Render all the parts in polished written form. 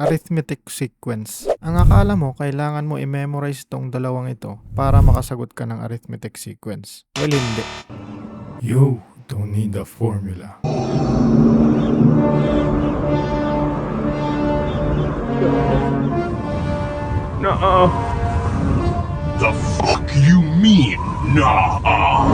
arithmetic sequence. Ang akala mo, kailangan mo i-memorize tong dalawang ito para makasagot ka ng arithmetic sequence. Well, hindi. You don't need a formula. Nuh-uh. The fuck you mean? Nuh-uh.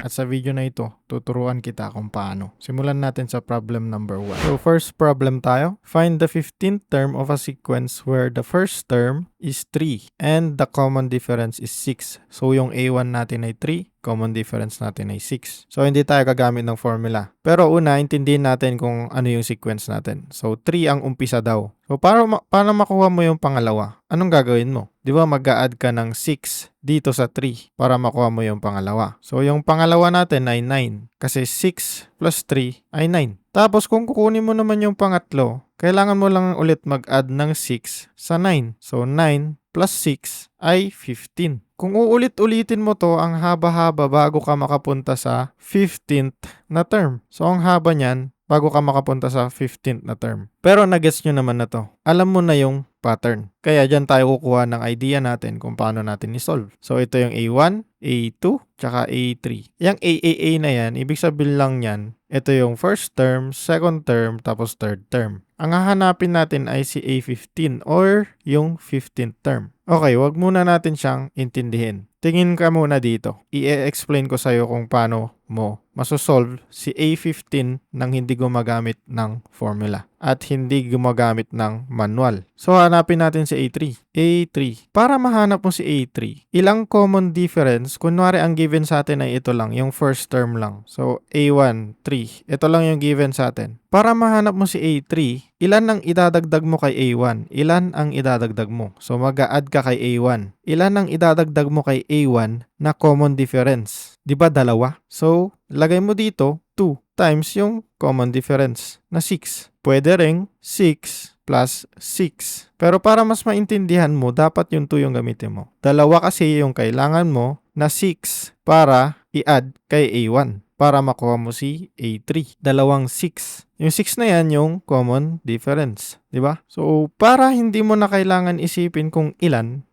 At sa video na ito, tuturuan kita kung paano. Simulan natin sa problem number 1. So first problem tayo. Find the 15th term of a sequence where the first term is 3 and the common difference is 6. So yung A1 natin ay 3, common difference natin ay 6. So hindi tayo gagamit ng formula. Pero una, intindihin natin kung ano yung sequence natin. So 3 ang umpisa daw. So para makuha mo yung pangalawa, anong gagawin mo? Di ba mag-a-add ka ng 6 dito sa 3 para makuha mo yung pangalawa. So yung pangalawa natin ay 9 kasi 6 plus 3 ay 9. Tapos kung kukunin mo naman yung pangatlo, kailangan mo lang ulit mag-add ng 6 sa 9. So 9 plus 6 ay 15. Kung uulit-ulitin mo to, ang haba-haba bago ka makapunta sa 15th na term. So ang haba niyan bago ka makapunta sa 15th na term. Pero nagets nyo naman na to. Alam mo na yung pattern. Kaya dyan tayo kukuha ng idea natin kung paano natin i-solve. So ito yung A1, A2, tsaka A3. Yung AAA na yan, ibig sabihin lang yan, ito yung first term, second term, tapos third term. Ang hahanapin natin ay si A15 or yung 15th term. Okay, wag muna natin siyang intindihin. Tingin ka muna dito. I-explain ko sa'yo kung paano mo masosolve si A15 nang hindi gumagamit ng formula at hindi gumagamit ng manual. So hanapin natin si A3. A3. Para mahanap mo si A3, ilang common difference, kunwari ang given sa atin ay ito lang, yung first term lang. So A1, 3. Ito lang yung given sa atin. Para mahanap mo si A3, ilan ang idadagdag mo kay A1? Ilan ang idadagdag mo? So mag-a-add ka kay A1. Ilan ang idadagdag mo kay A1 na common difference? Di ba dalawa? So lagay mo dito 2 times yung common difference na 6. Pwede ring 6 plus 6. Pero para mas maintindihan mo, dapat yung 2 yung gamitin mo. Dalawa kasi yung kailangan mo na 6 para i-add kay A1 para makuha mo si A3. Dalawang 6. Yung 6 na yan yung common difference. Diba? So, para hindi mo na kailangan isipin kung ilan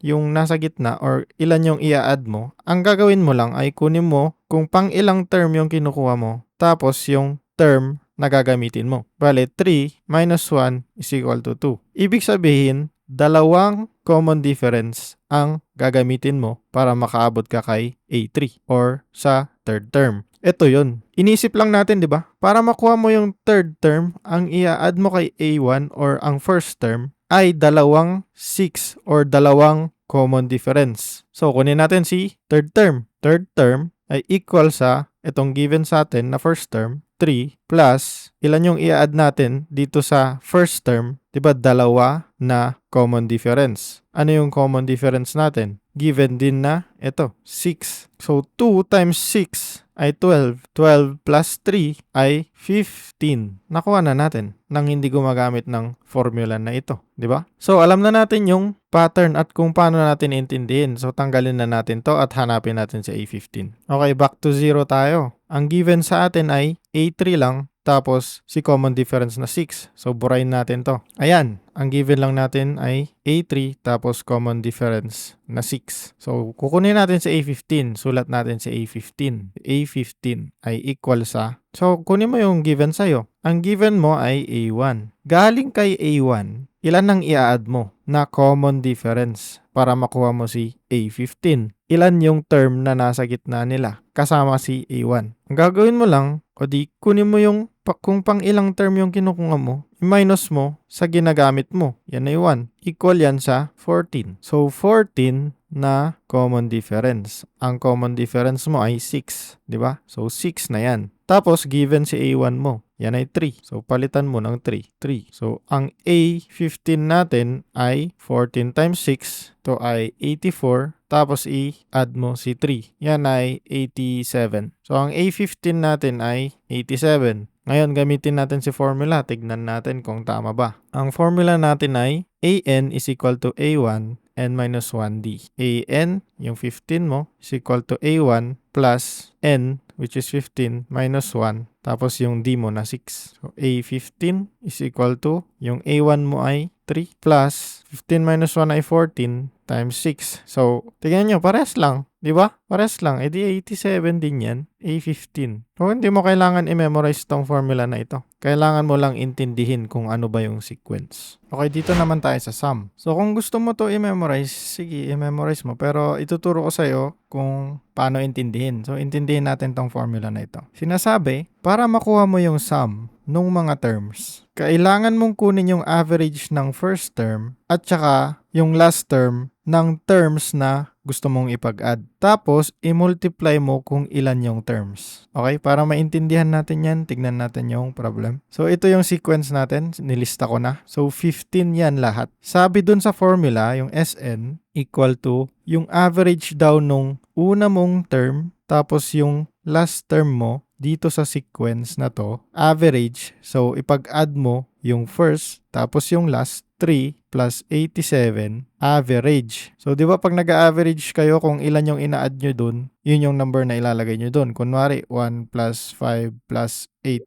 yung nasa gitna or ilan yung i-add mo, ang gagawin mo lang ay kunin mo kung pang ilang term yung kinukuha mo, tapos yung term na gagamitin mo. Bale, 3 minus 1 is equal to 2. Ibig sabihin, dalawang common difference ang gagamitin mo para makaabot ka kay A3 or sa third term. Ito yun. Inisip lang natin, di ba? Para makuha mo yung third term, ang i-add mo kay A1 or ang first term ay dalawang 6 or dalawang common difference. So, kunin natin si third term. Third term ay equal sa itong given sa atin na first term, 3 plus ilan yung i-add natin dito sa first term, 'di ba? Dalawa na common difference. Ano yung common difference natin? Given din na ito, 6. So 2 times 6 ay 12. 12 plus 3 ay 15. Nakuha na natin nang hindi gumagamit ng formula na ito, 'di ba? So alam na natin yung pattern at kung paano natin intindihin. So tanggalin na natin to at hanapin natin si A15. Okay, back to 0 tayo. Ang given sa atin ay A3 lang, tapos si common difference na 6. So burahin natin to. Ayan, ang given lang natin ay A3 tapos common difference na 6. So kukunin natin si A15. Sulat natin si A15. A15 ay equal sa, so kunin mo yung given sa'yo. Ang given mo ay A1. Galing kay A1, ilan ang i-add mo na common difference para makuha mo si A15? Ilan yung term na nasa gitna nila kasama si A1? Ang gagawin mo lang, o di kunin mo yung kung pang ilang term yung kinukuha mo, minus mo sa ginagamit mo. Yan ay 1. Equal yan sa 14. So 14 na common difference. Ang common difference mo ay 6. Di ba? So 6 na yan. Tapos given si A1 mo. Yan ay 3. So palitan mo ng 3. 3. So ang A15 natin ay 14 times 6. Ito ay 84. Tapos i-add mo si 3. Yan ay 87. So ang A15 natin ay 87. Ngayon gamitin natin si formula. Tignan natin kung tama ba. Ang formula natin ay AN is equal to A1 n minus 1D. AN, yung 15 mo, is equal to A1 plus n, which is 15, minus 1 tapos yung D mo na 6. So, A15 is equal to, yung A1 mo ay 3 plus 15 minus 1 ay 14 times 6. So, tingnan nyo, pares lang. Di ba? Pares lang. E di 87 din yan. A15. So, hindi mo kailangan i-memorize tong formula na ito. Kailangan mo lang intindihin kung ano ba yung sequence. Okay, dito naman tayo sa sum. So, kung gusto mo to i-memorize, sige, i-memorize mo. Pero ituturo ko sa'yo kung paano intindihin. So, intindihin natin tong formula na ito. Sinasabi, para makuha mo yung sum nung mga terms, kailangan mong kunin yung average ng first term at saka yung last term ng terms na gusto mong ipag-add. Tapos, i-multiply mo kung ilan yung terms. Okay? Para maintindihan natin yan, tignan natin yung problem. So, ito yung sequence natin. Nilista ko na. So, 15 yan lahat. Sabi dun sa formula, yung Sn equal to yung average daw nung una mong term, tapos yung last term mo dito sa sequence na to, average. So, ipag-add mo yung first, tapos yung last, 3 plus 87, average. So, di ba pag nag-average kayo kung ilan yung ina-add nyo dun, yun yung number na ilalagay nyo dun. Kunwari, 1 plus 5 plus 8.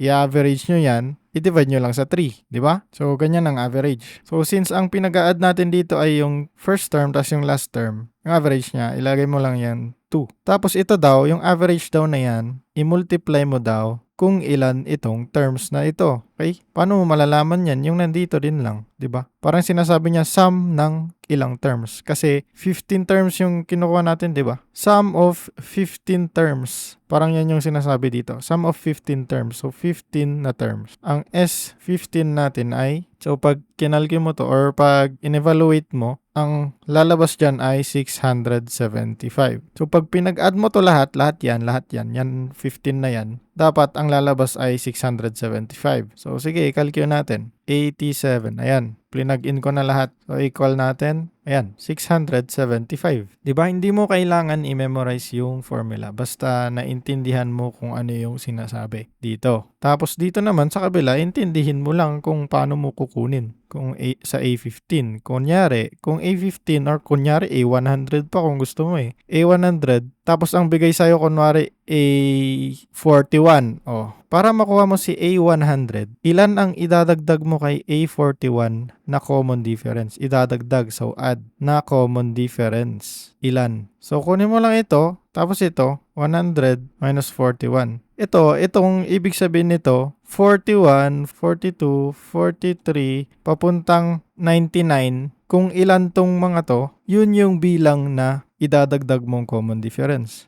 I-average nyo yan, i-divide nyo lang sa 3, di ba? So, ganyan ang average. So, since ang pinag-a-add natin dito ay yung first term tas yung last term, yung average niya, ilagay mo lang yan 2. Tapos ito daw, yung average daw na yan, i-multiply mo daw kung ilan itong terms na ito. Okay? Paano mo malalaman yan? Yung nandito din lang, di ba? Parang sinasabi niya sum ng ilang terms. Kasi 15 terms yung kinukuha natin, di ba? Sum of 15 terms. Parang yan yung sinasabi dito. Sum of 15 terms. So, 15 na terms. Ang S15 natin ay, so pag kinalki mo to or pag in-evaluate mo, ang lalabas dyan ay 675. So, pag pinag-add mo to lahat yan 15 na yan, dapat ang lalabas ay 675. So, sige, i-calculate natin. 87. Ayan, plinag-in ko na lahat. So, equal natin, ayan, 675. Diba? Hindi mo kailangan i-memorize yung formula. Basta naintindihan mo kung ano yung sinasabi dito. Tapos dito naman sa kabila, intindihin mo lang kung paano mo kukunin. Kung sa A15. Kunyari, kung A15 or kunyari A100 pa kung gusto mo eh. A100, tapos ang bigay sa'yo kunwari A41. Oh, para makuha mo si A100, ilan ang idadagdag mo kay A41 na common difference? Idadagdag, so add na common difference. Ilan? So kunin mo lang ito, tapos ito, 100 minus 41. Itong ibig sabihin nito, 41, 42, 43, papuntang 99. Kung ilan tong mga to, yun yung bilang na idadagdag mong common difference.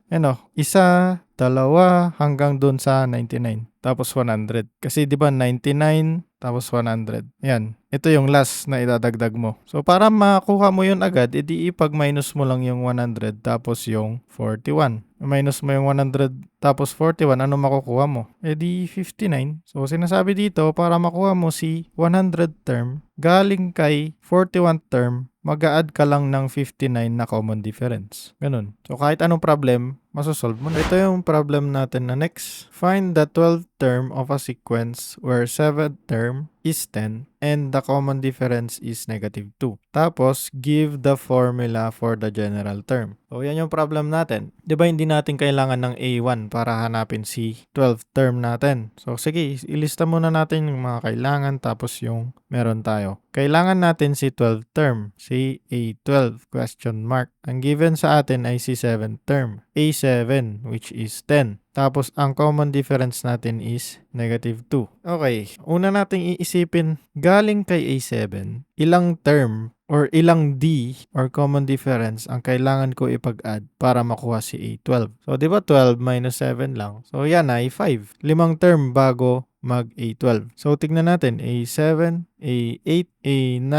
Isa, dalawa, hanggang dun sa 99. Tapos 100. Kasi di ba 99 tapos 100. Yan. Ito yung last na idadagdag mo. So para makuha mo yun agad, edi ipag-minus mo lang yung 100 tapos yung 41. Minus mo yung 100 tapos 41, ano makukuha mo? Edi 59. So sinasabi dito, para makuha mo si 100 term, galing kay 41 term, mag-a-add ka lang ng 59 na common difference. Ganun. So kahit anong problem, masosolve mo na. Ito yung problem natin na next. Find the 12th term of a sequence where 7th term is 10 and the common difference is negative 2. Tapos, give the formula for the general term. So, yan yung problem natin. Di ba hindi natin kailangan ng A1 para hanapin si 12th term natin? So, sige, ilista muna natin yung mga kailangan tapos yung meron tayo. Kailangan natin si 12th term, si A12 question mark. Ang given sa atin ay si 7th term, A7 which is 10. Tapos, ang common difference natin is negative 2. Okay, una nating iisipin, galing kay A7, ilang term or ilang D or common difference ang kailangan ko ipag-add para makuha si A12. So, di ba 12 minus 7 lang? So, yan ay 5. 5 term bago mag A12. So, tignan natin, A7, A8, A9,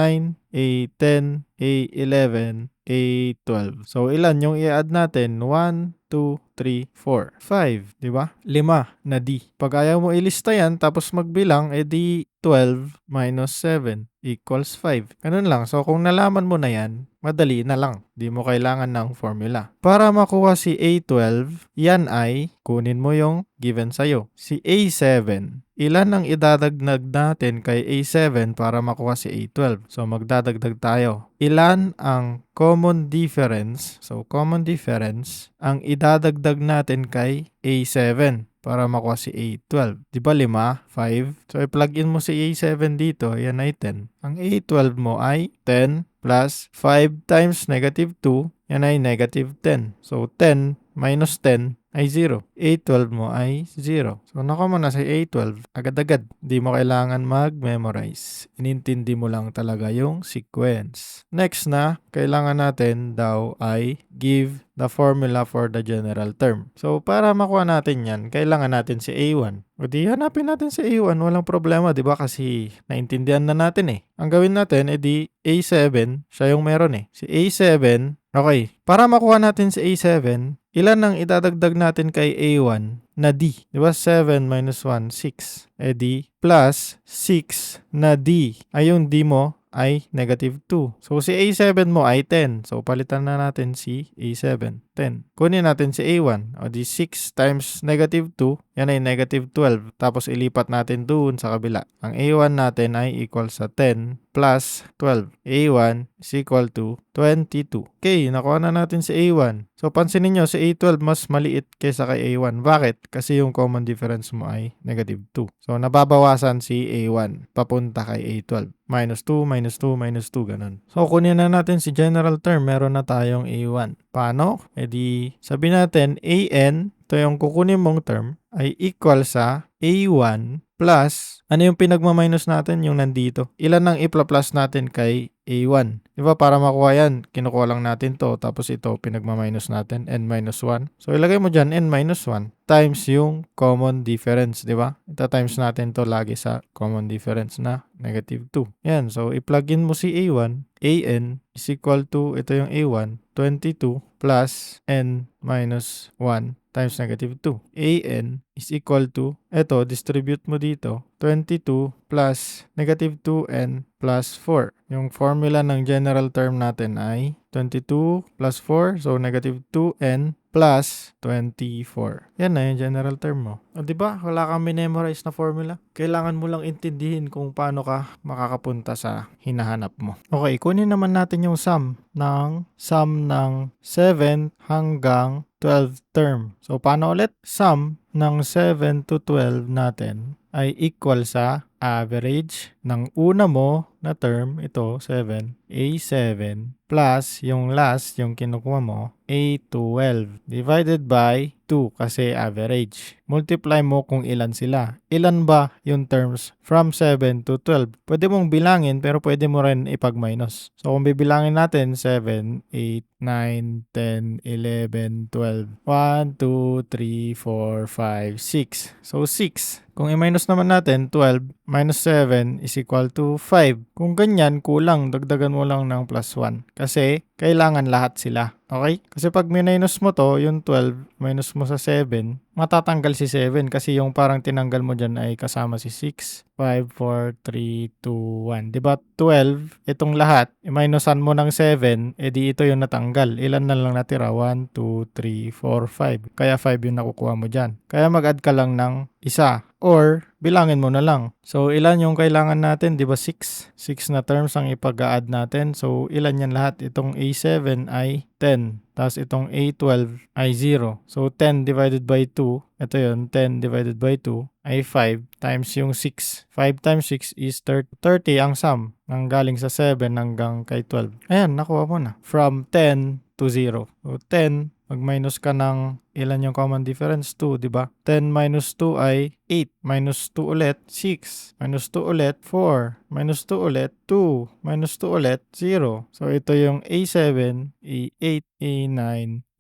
A10, A11, A12. So, ilan yung i-add natin? 1, 2, 3, 4, 5. Diba? 5 na D. Pag ayaw mo ilista yan, tapos magbilang, edi 12 minus 7 equals 5. Ganun lang. So, kung nalaman mo na yan, madali na lang. Di mo kailangan ng formula. Para makuha si A12, yan ay, kunin mo yung given sa'yo. Si A7, ilan ang idadagdag natin kay A7 para makuha si A12? So, magdadagdag tayo. Ilan ang common difference? So, common difference ang idadagdag natin kay A7 para makuha si A12. Di ba 5? 5. So i-plug in mo si A7 dito, yan ay 10. Ang A12 mo ay 10 plus 5 times negative 2, yan ay negative 10. So 10 minus 10 ay 0. A12 mo ay 0. So nakuha mo na si A12 agad-agad. Di mo kailangan mag-memorize. Inintindi mo lang talaga yung sequence. Next na, kailangan natin daw ay give the formula for the general term. So para makuha natin yan, kailangan natin si A1. O di hanapin natin si A1, walang problema, di ba? Kasi naintindihan na natin eh. Ang gawin natin, edi A7, siya yung meron eh. Si A7, okay. Para makuha natin si A7, ilan ang idadagdag natin kay A1 na D? Di ba? 7 minus 1, 6. Edi plus 6 na D. Ay yung D mo ay negative 2. So si A7 mo ay 10. So palitan na natin si A7. 10. Kunin natin si A1. O di 6 times negative 2, yan ay negative 12. Tapos ilipat natin doon sa kabila. Ang A1 natin ay equal sa 10 plus 12. A1 is equal to 22. Okay, nakuha na natin si A1. So pansinin nyo, si A12 mas maliit kaysa kay A1. Bakit? Kasi yung common difference mo ay negative 2. So nababawasan si A1 papunta kay A12. Minus 2, minus 2, minus 2, ganun. So kunin na natin si general term. Meron na tayong A1. Paano? E di sabi natin AN, ito yung kukunin mong term, ay equal sa A1 plus, ano yung pinagmaminus natin? Yung nandito. Ilan ang ipla-plus natin kay A1? Diba para makuha yan, kinukuha lang natin to, tapos ito pinagmaminus natin, n minus 1. So ilagay mo dyan, n minus 1 times yung common difference, diba? Ito times natin to lagi sa common difference na negative 2. Yan, so i-plug in mo si A1, AN is equal to, ito yung A1, 22 plus n minus 1 times negative 2. AN is equal to, eto, distribute mo dito, 22 plus negative 2n plus 4. Yung formula ng general term natin ay 22 plus 4, so negative 2n plus 24. Yan na yung general term mo. O diba, wala kang memorize na formula. Kailangan mo lang intindihin kung paano ka makakapunta sa hinahanap mo. Okay, kunin naman natin yung sum ng 7 hanggang 12 term. So, paano ulit? Sum ng 7 to 12 natin ay equal sa average ng una mo na term, ito, 7, A7, plus yung last, yung kinukuha mo, A12, divided by 2 kasi average. Multiply mo kung ilan sila. Ilan ba yung terms from 7 to 12? Pwede mong bilangin pero pwede mo rin ipag-minus. So kung bibilangin natin, 7, 8, 9, 10, 11, 12, 1, 2, 3, 4, 5, 6. So 6. Kung i-minus naman natin, 12 minus 7 is equal to 5. Kung ganyan, kulang. Dagdagan mo lang ng plus 1. Kasi kailangan lahat sila. Okay? Kasi pag minus mo to, yung 12 minus mo sa 7, matatanggal si 7 kasi yung parang tinanggal mo dyan ay kasama si 6, 5, 4, 3, 2, 1. Diba 12, itong lahat, i-minusan mo ng 7, edi ito yung natanggal. Ilan na lang natira? 1, 2, 3, 4, 5. Kaya 5 yung nakukuha mo dyan. Kaya mag-add ka lang ng isa. Or, bilangin mo na lang. So, ilan yung kailangan natin? Di ba 6? 6 na terms ang ipag-a-add natin. So, ilan yan lahat? Itong A7 ay 10. Tapos itong A12 ay 0. So, 10 divided by 2, ito yun, 10 divided by 2 ay 5 times yung 6. 5 times 6 is 30. 30 ang sum ng galing sa 7 hanggang kay 12. Ayan, nakuha mo na. From 10 to 0. So, 10, mag-minus ka ng ilan yung common difference? 2, di ba? 10 minus 2 ay 8. Minus 2 ulit, 6. Minus 2 ulit, 4. Minus 2 ulit, 2. Minus 2 ulit, 0. So, ito yung A7, A8, A9,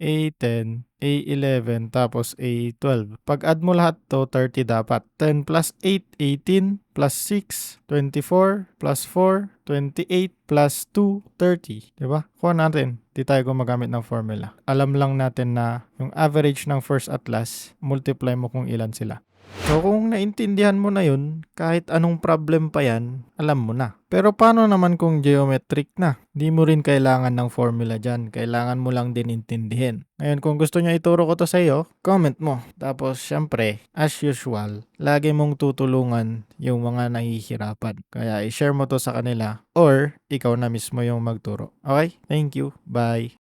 A10, A11, tapos A12. Pag add mo lahat to, 30 dapat. 10 plus 8, 18, plus 6, 24, plus 4, 28, plus 2, 30. Diba? Kuha natin. Di tayo gumagamit ng formula. Alam lang natin na yung average ng first at last, multiply mo kung ilan sila. So kung naintindihan mo na yun, kahit anong problem pa yan, alam mo na. Pero paano naman kung geometric na? Di mo rin kailangan ng formula dyan. Kailangan mo lang din intindihin. Ngayon kung gusto nyo ituro ko to sa iyo, comment mo. Tapos syempre, as usual, lagi mong tutulungan yung mga nahihirapan. Kaya i-share mo to sa kanila or ikaw na mismo yung magturo. Okay? Thank you. Bye.